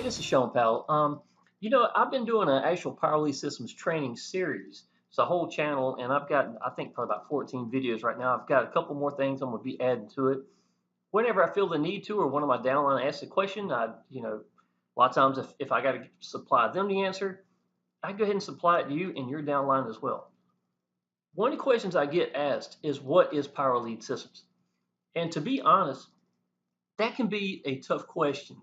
this is Shawn Powell. I've been doing an actual Power Lead Systems training series. It's a whole channel, and I've got, I think, probably about 14 videos right now. I've got a couple more things I'm going to be adding to it. Whenever I feel the need to, or one of my downline asks a question, a lot of times if I got to supply them the answer, I go ahead and supply it to you and your downline as well. One of the questions I get asked is, what is Power Lead Systems? And to be honest, that can be a tough question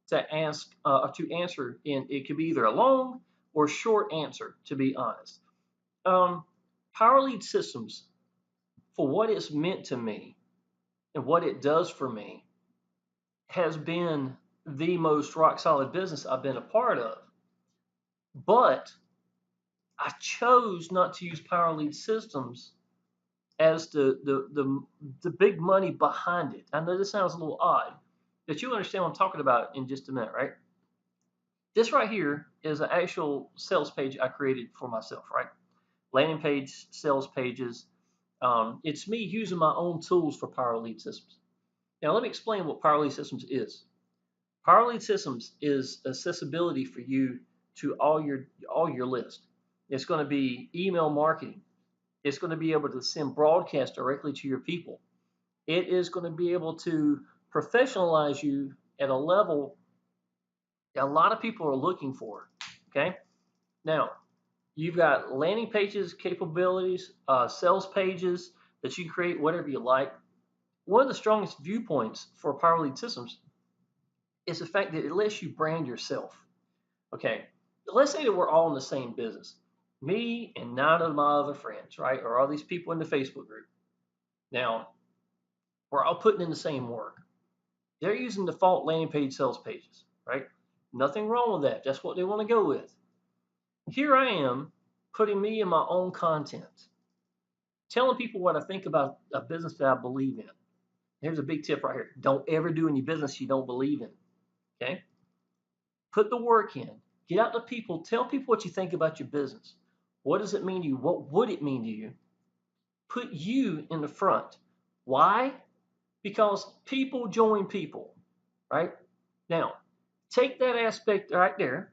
to ask to answer, and it could be either a long or short answer, to be honest. Power Lead Systems, for what it's meant to me and what it does for me, has been the most rock solid business I've been a part of. But I chose not to use Power Lead Systems as the big money behind it. I know this sounds a little odd, but you understand what I'm talking about in just a minute, right? This right here is an actual sales page I created for myself, right? Landing page, sales pages. It's me using my own tools for Power Lead Systems. Now, let me explain what Power Lead Systems is. Power Lead Systems is accessibility for you to all your list. It's going to be email marketing. It's going to be able to send broadcasts directly to your people. It is going to be able to professionalize you at a level that a lot of people are looking for. Okay. Now, you've got landing pages, capabilities, sales pages that you can create whatever you like. One of the strongest viewpoints for Power Lead Systems is the fact that it lets you brand yourself. Okay, let's say that we're all in the same business, me and 9 of my other friends, right, or all these people in the Facebook group. Now, we're all putting in the same work. They're using default landing page sales pages, right? Nothing wrong with that. That's what they want to go with. Here I am putting me in my own content, telling people what I think about a business that I believe in. Here's a big tip right here. Don't ever do any business you don't believe in. Okay? Put the work in. Get out to people. Tell people what you think about your business. What does it mean to you? What would it mean to you? Put you in the front. Why? Because people join people, right? Now, take that aspect right there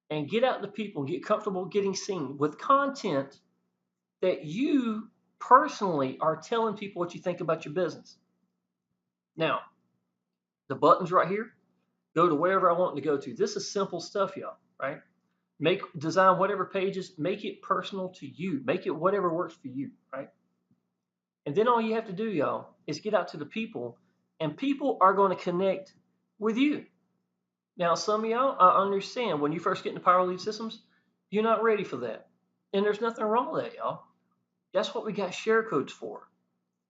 and get out to people and get comfortable getting seen with content that you personally are telling people what you think about your business. Now, the buttons right here, go to wherever I want to go to. This is simple stuff, y'all, right? Design whatever pages, make it personal to you. Make it whatever works for you, right? And then all you have to do, y'all, is get out to the people, and people are going to connect with you. Now, some of y'all, I understand when you first get into Power Lead Systems, you're not ready for that. And there's nothing wrong with that, y'all. That's what we got share codes for.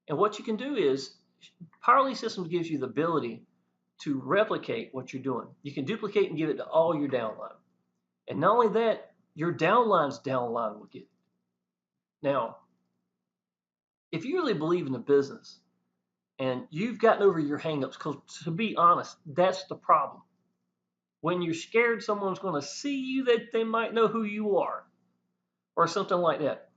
And what you can do is, Power Lead Systems gives you the ability to replicate what you're doing. You can duplicate and give it to all your downline. And not only that, your downline's downline will get it. Now, if you really believe in the business and you've gotten over your hangups, because to be honest, that's the problem. When you're scared someone's going to see you, that they might know who you are or something like that.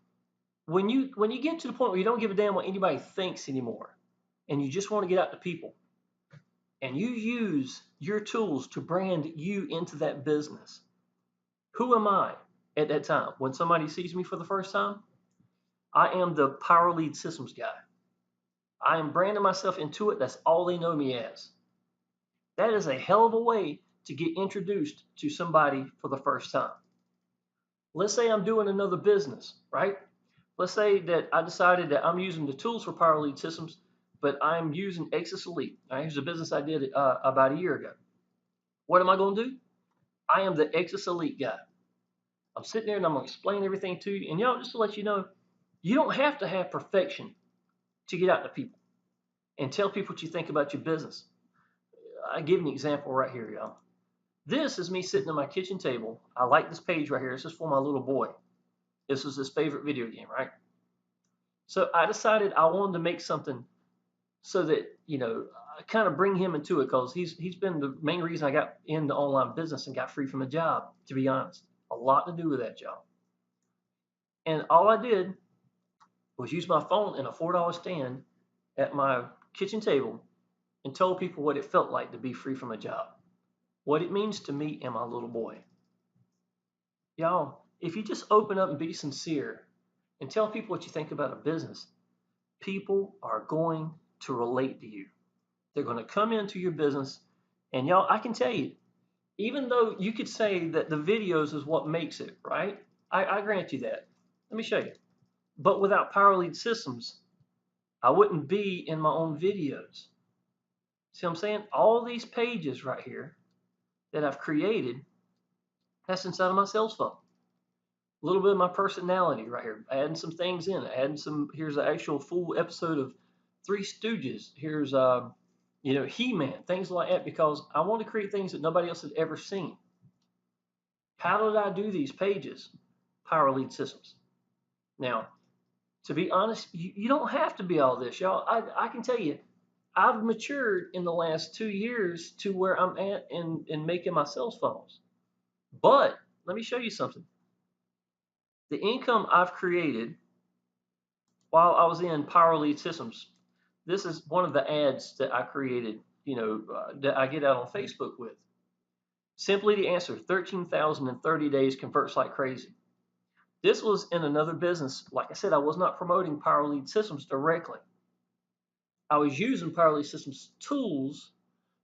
When you get to the point where you don't give a damn what anybody thinks anymore and you just want to get out to people and you use your tools to brand you into that business, who am I at that time? When somebody sees me for the first time, I am the Power Lead Systems guy. I am branding myself into it. That's all they know me as. That is a hell of a way to get introduced to somebody for the first time. Let's say I'm doing another business, right? Let's say that I decided that I'm using the tools for Power Lead Systems, but I'm using Exodus Elite. Right? Here's a business I did about a year ago. What am I going to do? I am the Exodus Elite guy. I'm sitting there and I'm going to explain everything to you. And y'all, just to let you know, you don't have to have perfection to get out to people and tell people what you think about your business. I give you an example right here, y'all. This is me sitting at my kitchen table. I like this page right here. This is for my little boy. This was his favorite video game, right? So I decided I wanted to make something so that, I kind of bring him into it, because he's been the main reason I got into online business and got free from a job, to be honest. A lot to do with that job. And all I did was use my phone and a $4 stand at my kitchen table and told people what it felt like to be free from a job. what it means to me and my little boy. Y'all, if you just open up and be sincere and tell people what you think about a business, people are going to relate to you. They're going to come into your business. And y'all, I can tell you, even though you could say that the videos is what makes it, right? I grant you that. Let me show you. But without Power Lead Systems, I wouldn't be in my own videos. See what I'm saying? All these pages right here that I've created, that's inside of my sales funnel. A little bit of my personality right here, adding some things in, adding some, here's an actual full episode of Three Stooges. Here's, He-Man, things like that, because I want to create things that nobody else had ever seen. How did I do these pages? Power Lead Systems. Now, to be honest, you don't have to be all this, y'all. I can tell you, I've matured in the last 2 years to where I'm at in making my sales funnels. But let me show you something. The income I've created while I was in Power Lead Systems, this is one of the ads that I created, that I get out on Facebook with. Simply the answer, 13,000 in 30 days converts like crazy. This was in another business. Like I said, I was not promoting Power Lead Systems directly. I was using Power Lead Systems tools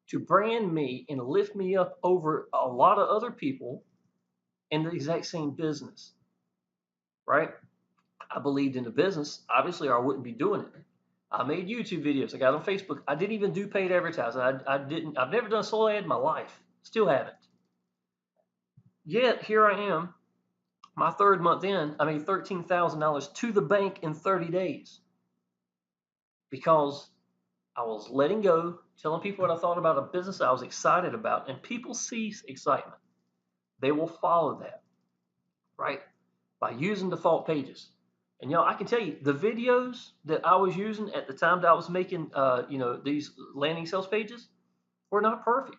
to brand me and lift me up over a lot of other people in the exact same business, right? I believed in the business, obviously, or I wouldn't be doing it. I made YouTube videos. I got on Facebook. I didn't even do paid advertising. I've never done a solo ad in my life. Still haven't. Yet here I am, my third month in, I made $13,000 to the bank in 30 days because I was letting go, telling people what I thought about a business I was excited about, and people see excitement. They will follow that, right? By using default pages. And I can tell you, the videos that I was using at the time that I was making, these landing sales pages were not perfect.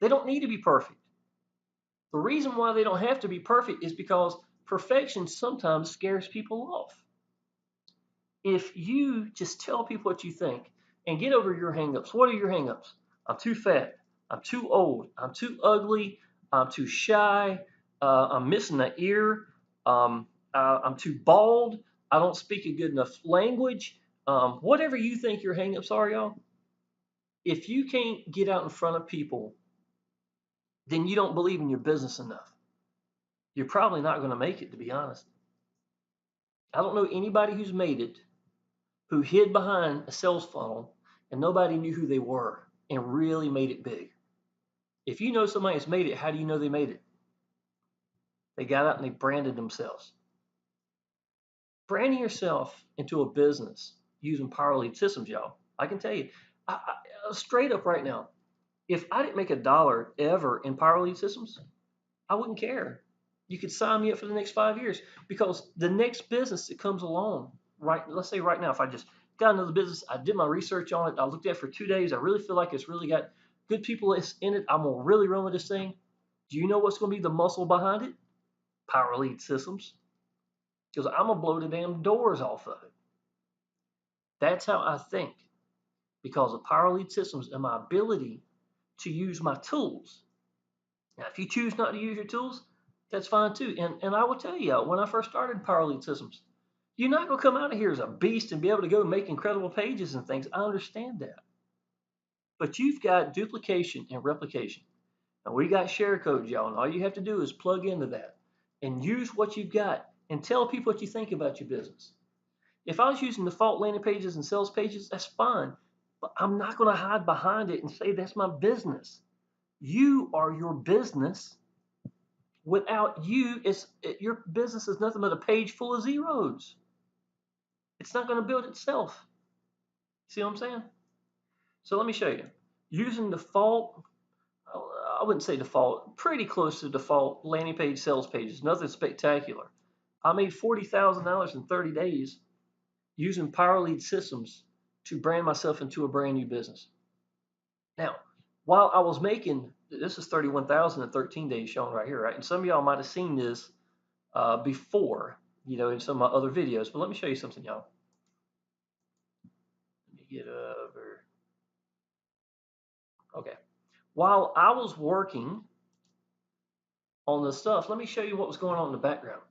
They don't need to be perfect. The reason why they don't have to be perfect is because perfection sometimes scares people off. If you just tell people what you think and get over your hangups, what are your hangups? I'm too fat. I'm too old. I'm too ugly. I'm too shy. I'm missing an ear. I'm too bald. I don't speak a good enough language. Whatever you think your hangups are, y'all, if you can't get out in front of people, then you don't believe in your business enough. You're probably not going to make it, to be honest. I don't know anybody who's made it who hid behind a sales funnel and nobody knew who they were and really made it big. If you know somebody that's made it, how do you know they made it? They got out and they branded themselves. Branding yourself into a business using Power Lead Systems, y'all, I can tell you, straight up right now, if I didn't make $1 ever in Power Lead Systems, I wouldn't care. You could sign me up for the next 5 years because the next business that comes along, right? Let's say right now, if I just got another business, I did my research on it, I looked at it for 2 days, I really feel like it's really got good people in it, I'm gonna really run with this thing. Do you know what's gonna be the muscle behind it? Power Lead Systems. Because I'm gonna blow the damn doors off of it. That's how I think. Because of Power Lead Systems and my ability to use my tools. Now, if you choose not to use your tools, that's fine too. And I will tell you, when I first started Power Lead Systems, you're not going to come out of here as a beast and be able to go make incredible pages and things. I understand that. But you've got duplication and replication. And we got share codes, y'all, and all you have to do is plug into that and use what you've got and tell people what you think about your business. If I was using default landing pages and sales pages, that's fine. But I'm not going to hide behind it and say that's my business. You are your business. Without you, your business is nothing but a page full of zeros. It's not going to build itself. See what I'm saying? So let me show you. Using default, I wouldn't say default, pretty close to default landing page sales pages, nothing spectacular. I made $40,000 in 30 days using Power Lead Systems to brand myself into a brand new business. Now, while I was making, this is 31,000 in 13 days shown right here, right? And some of y'all might have seen this before, in some of my other videos. But let me show you something, y'all. Let me get over. Okay. While I was working on this stuff, let me show you what was going on in the background.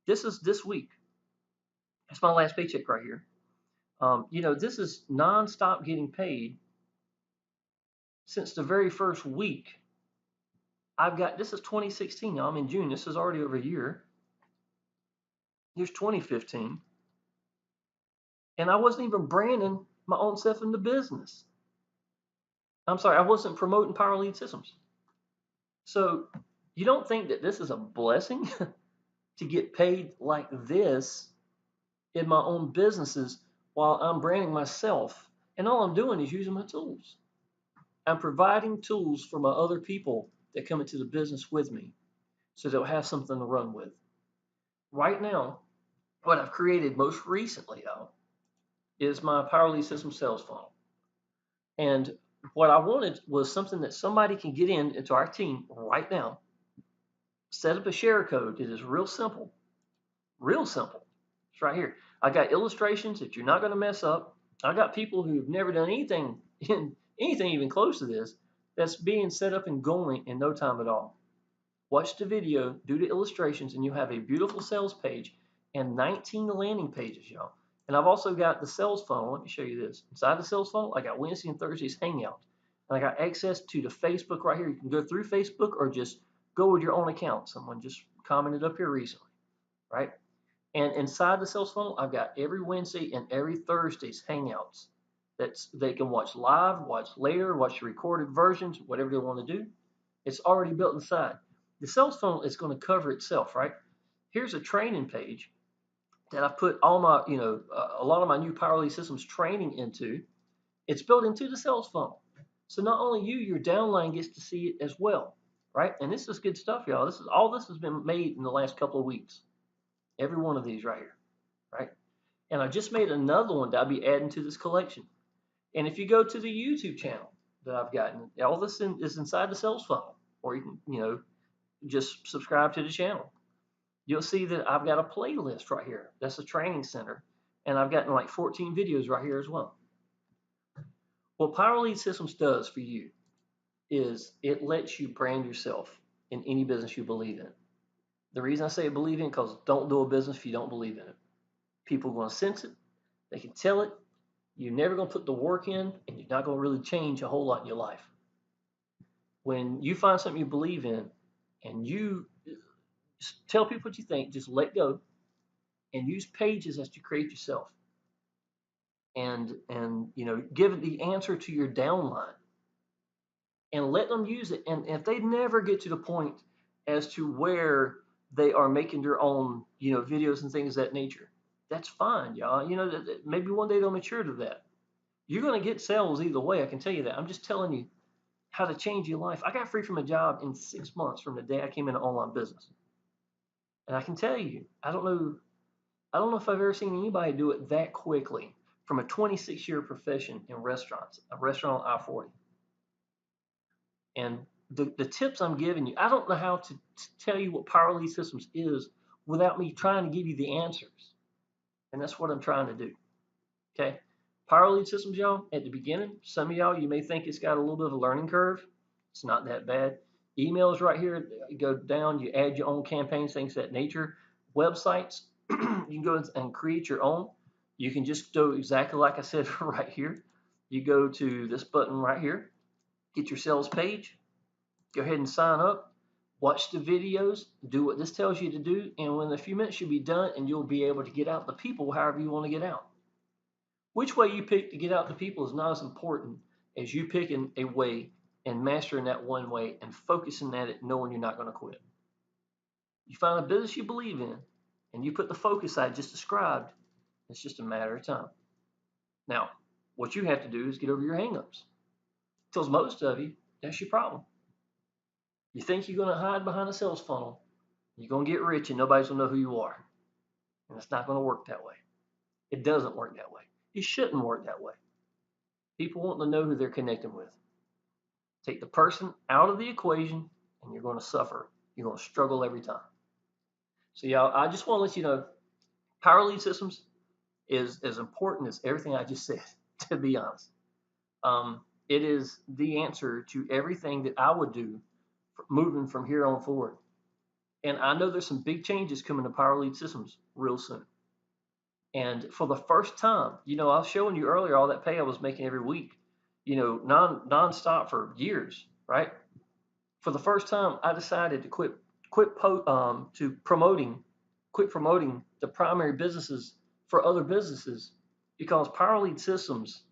This is this week. It's my last paycheck right here. This is nonstop getting paid since the very first week. This is 2016 now. I'm in June. This is already over a year. Here's 2015. And I wasn't even branding my own self in the business. I'm sorry, I wasn't promoting Power Lead Systems. So you don't think that this is a blessing to get paid like this in my own businesses while I'm branding myself? And all I'm doing is using my tools. I'm providing tools for my other people that come into the business with me so they'll have something to run with. Right now, what I've created most recently, though, is my Power Lead System sales funnel. And what I wanted was something that somebody can get into our team right now, set up a share code. It is real simple, real simple. It's right here. I got illustrations that you're not going to mess up. I got people who've never done anything even close to this that's being set up and going in no time at all. Watch the video, do the illustrations, and you have a beautiful sales page and 19 landing pages, y'all. And I've also got the sales funnel. Let me show you this. Inside the sales funnel, I got Wednesday and Thursdays Hangout. And I got access to the Facebook right here. You can go through Facebook or just go with your own account. Someone just commented up here recently, right? And inside the sales funnel, I've got every Wednesday and every Thursday's Hangouts. They can watch live, watch later, watch the recorded versions, whatever they want to do. It's already built inside. The sales funnel is going to cover itself, right? Here's a training page that I put all my, a lot of my new Power Lead Systems training into. It's built into the sales funnel. So not only you, your downline gets to see it as well, right? And this is good stuff, y'all. This has been made in the last couple of weeks. Every one of these right here, right? And I just made another one that I'll be adding to this collection. And if you go to the YouTube channel that I've gotten, all this is inside the sales funnel, or you can, just subscribe to the channel. You'll see that I've got a playlist right here. That's a training center. And I've gotten like 14 videos right here as well. What Power Lead Systems does for you is it lets you brand yourself in any business you believe in. The reason I say believe in, because don't do a business if you don't believe in it. People are going to sense it. They can tell it. You're never going to put the work in, and you're not going to really change a whole lot in your life. When you find something you believe in, and you just tell people what you think, just let go, and use pages as you create yourself. And give the answer to your downline, and let them use it. And if they never get to the point as to where they are making their own, videos and things of that nature, that's fine, y'all. Maybe one day they'll mature to that. You're going to get sales either way. I can tell you that. I'm just telling you how to change your life. I got free from a job in 6 months from the day I came into online business. And I can tell you, I don't know if I've ever seen anybody do it that quickly from a 26-year profession in restaurants, a restaurant on I-40. And the tips I'm giving you, I don't know how to tell you what Power Lead Systems is without me trying to give you the answers. And that's what I'm trying to do. Okay? Power Lead Systems, y'all, at the beginning, some of y'all, you may think it's got a little bit of a learning curve. It's not that bad. Emails right here, you go down, you add your own campaigns, things of that nature. Websites, you can go and create your own. You can just do exactly like I said right here. You go to this button right here, get your sales page, go ahead and sign up, watch the videos, do what this tells you to do, and within a few minutes you'll be done and you'll be able to get out the people however you want to get out. Which way you pick to get out to people is not as important as you picking a way and mastering that one way and focusing at it, knowing you're not going to quit. You find a business you believe in and you put the focus I just described, it's just a matter of time. Now, what you have to do is get over your hangups. Because most of you, that's your problem. You think you're going to hide behind a sales funnel, you're going to get rich and nobody's going to know who you are. And it's not going to work that way. It doesn't work that way. It shouldn't work that way. People want to know who they're connecting with. Take the person out of the equation and you're going to suffer. You're going to struggle every time. So y'all, I just want to let you know, Power Lead Systems is as important as everything I just said, to be honest. It is the answer to everything that I would do moving from here on forward. And I know there's some big changes coming to Power Lead Systems real soon. And for the first time, I was showing you earlier all that pay I was making every week, non-stop for years, right? For the first time, I decided to quit promoting the primary businesses for other businesses because Power Lead Systems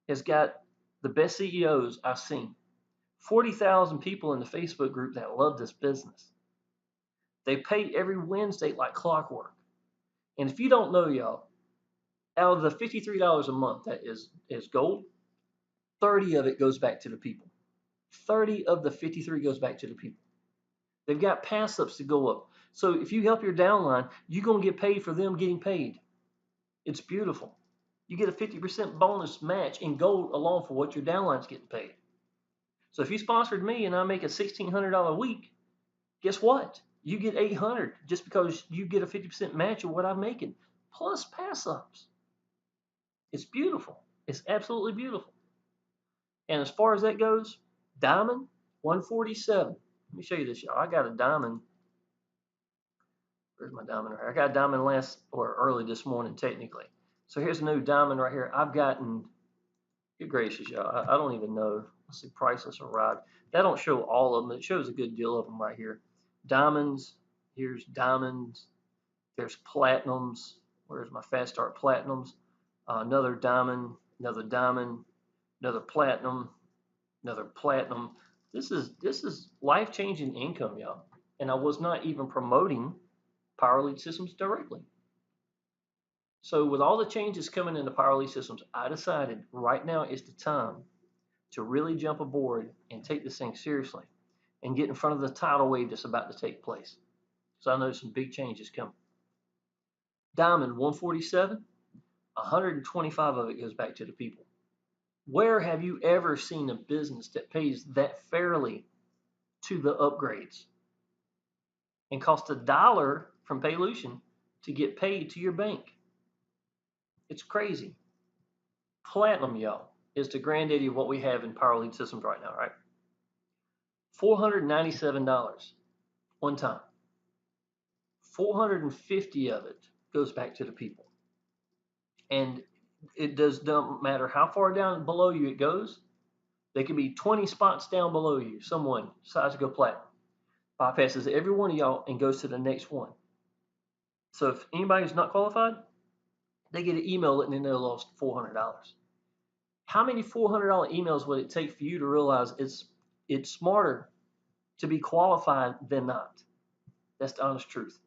has got the best CEOs I've seen. 40,000 people in the Facebook group that love this business. They pay every Wednesday like clockwork. And if you don't know, y'all, out of the $53 a month that is gold, 30 of it goes back to the people. 30 of the 53 goes back to the people. They've got pass ups to go up. So if you help your downline, you're going to get paid for them getting paid. It's beautiful. You get a 50% bonus match in gold alone for what your downline's getting paid. So if you sponsored me and I make a $1,600 a week, guess what? You get $800 just because you get a 50% match of what I'm making, plus pass ups. It's beautiful. It's absolutely beautiful. And as far as that goes, diamond 147. Let me show you this, y'all. I got a diamond. Where's my diamond right here? I got a diamond early this morning, technically. So here's a new diamond right here. I've gotten, good gracious, y'all. I don't even know. Let's see, priceless arrived. That don't show all of them. It shows a good deal of them right here. Diamonds. Here's diamonds. There's platinums. Where's my fast start platinums? Another diamond. Another diamond. Another platinum. Another platinum. This is life-changing income, y'all. And I was not even promoting Power Lead Systems directly. So with all the changes coming into Power Lead Systems, I decided right now is the time to really jump aboard and take this thing seriously and get in front of the tidal wave that's about to take place. So I know some big changes coming. Diamond 147, 125 of it goes back to the people. Where have you ever seen a business that pays that fairly to the upgrades and costs $1 from Paylution to get paid to your bank? It's crazy. Platinum, y'all, is the granddaddy of what we have in Power Lead Systems right now, right? $497 one time. 450 of it goes back to the people. And it don't matter how far down below you it goes. They could be 20 spots down below you. Someone decides to go platinum, bypasses every one of y'all and goes to the next one. So if anybody's not qualified, they get an email letting them know they lost $400. How many $400 emails would it take for you to realize it's smarter to be qualified than not? That's the honest truth.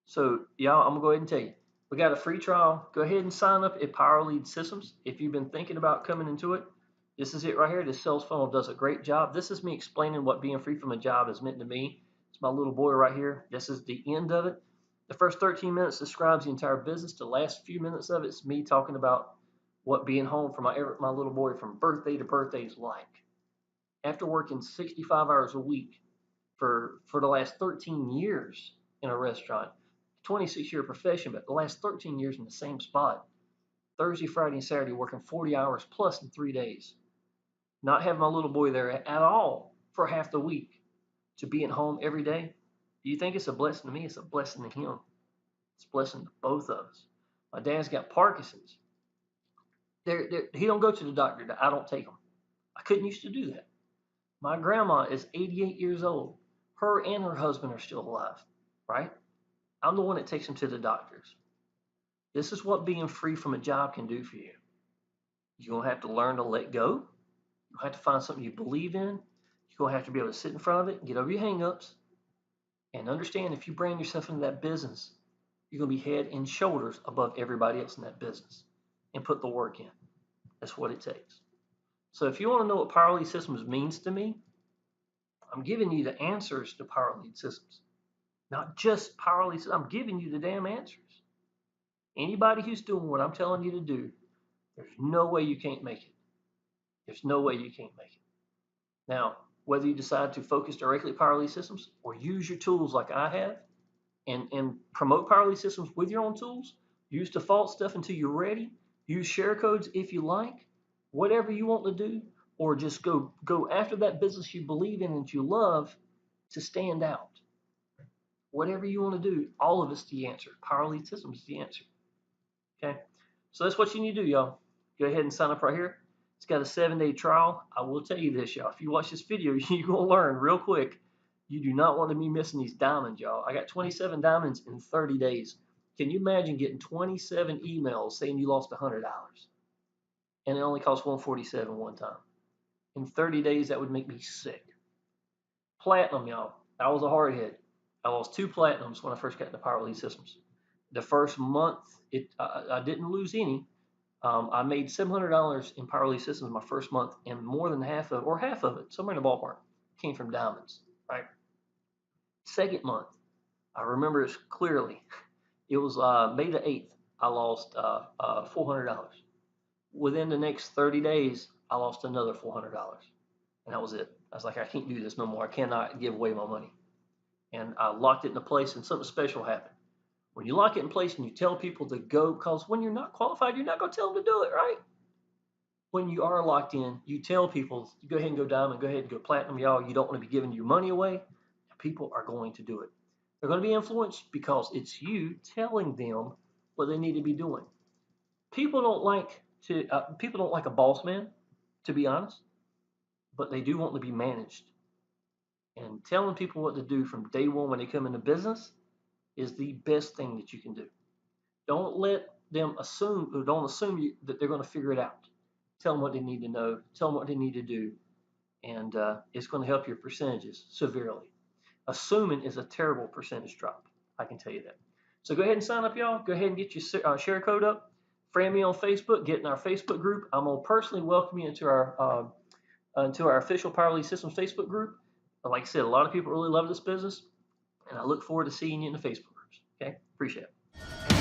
So y'all, I'm gonna go ahead and tell you, we got a free trial. Go ahead and sign up at Power Lead Systems if you've been thinking about coming into it. This is it right here. This sales funnel does a great job. This is me explaining what being free from a job has meant to me. It's my little boy right here. This is the end of it. The first 13 minutes describes the entire business. The last few minutes of it is me talking about what being home for my little boy from birthday to birthday is like. After working 65 hours a week for the last 13 years in a restaurant, 26-year profession, but the last 13 years in the same spot, Thursday, Friday, and Saturday working 40 hours plus in 3 days. Not having my little boy there at all for half the week, to be at home every day. Do you think it's a blessing to me? It's a blessing to him. It's a blessing to both of us. My dad's got Parkinson's. He don't go to the doctor. I don't take him. I couldn't used to do that. My grandma is 88 years old. Her and her husband are still alive, right? I'm the one that takes them to the doctors. This is what being free from a job can do for you. You're going to have to learn to let go. You have to find something you believe in. You're going to have to be able to sit in front of it, get over your hang-ups, and understand if you brand yourself into that business, you're going to be head and shoulders above everybody else in that business and put the work in. That's what it takes. So if you want to know what Power Lead Systems means to me, I'm giving you the answers to Power Lead Systems. Not just Power Lead Systems. I'm giving you the damn answers. Anybody who's doing what I'm telling you to do, there's no way you can't make it. There's no way you can't make it. Now, whether you decide to focus directly at Power Lead Systems or use your tools like I have and promote Power Lead Systems with your own tools, use default stuff until you're ready, use share codes if you like, whatever you want to do, or just go after that business you believe in and you love to stand out. Whatever you want to do, all of it's the answer. Power Lead Systems is the answer. Okay, so that's what you need to do, y'all. Go ahead and sign up right here. It's got a 7-day trial. I will tell you this, y'all. If you watch this video, you're gonna learn real quick. You do not want to be missing these diamonds, y'all. I got 27 diamonds in 30 days. Can you imagine getting 27 emails saying you lost $100, and it only cost 147 one time? In 30 days, that would make me sick. Platinum, y'all. I was a hardhead. I lost 2 platinums when I first got into Power Lead Systems. The first month, I didn't lose any. I made $700 in Power Lead Systems my first month, and more than half of it, somewhere in the ballpark, came from diamonds. Right. Second month, I remember it clearly. It was May the 8th. I lost $400. Within the next 30 days, I lost another $400, and that was it. I was like, I can't do this no more. I cannot give away my money. And I locked it into place, and something special happened. When you lock it in place and you tell people to go, because when you're not qualified, you're not going to tell them to do it, right? When you are locked in, you tell people, go ahead and go diamond, go ahead and go platinum, y'all. You don't want to be giving your money away. People are going to do it. They're going to be influenced because it's you telling them what they need to be doing. People don't like a boss man, to be honest, but they do want to be managed. And telling people what to do from day one when they come into business is the best thing that you can do. Don't let them assume, or don't assume that they're going to figure it out. Tell them what they need to know. Tell them what they need to do, and it's going to help your percentages severely. Assuming is a terrible percentage drop. I can tell you that. So go ahead and sign up, y'all. Go ahead and get your share code up. Friend me on Facebook. Get in our Facebook group. I'm gonna personally welcome you into our official Power Lead Systems Facebook group. Like I said, a lot of people really love this business, and I look forward to seeing you in the Facebook groups. Okay, appreciate it.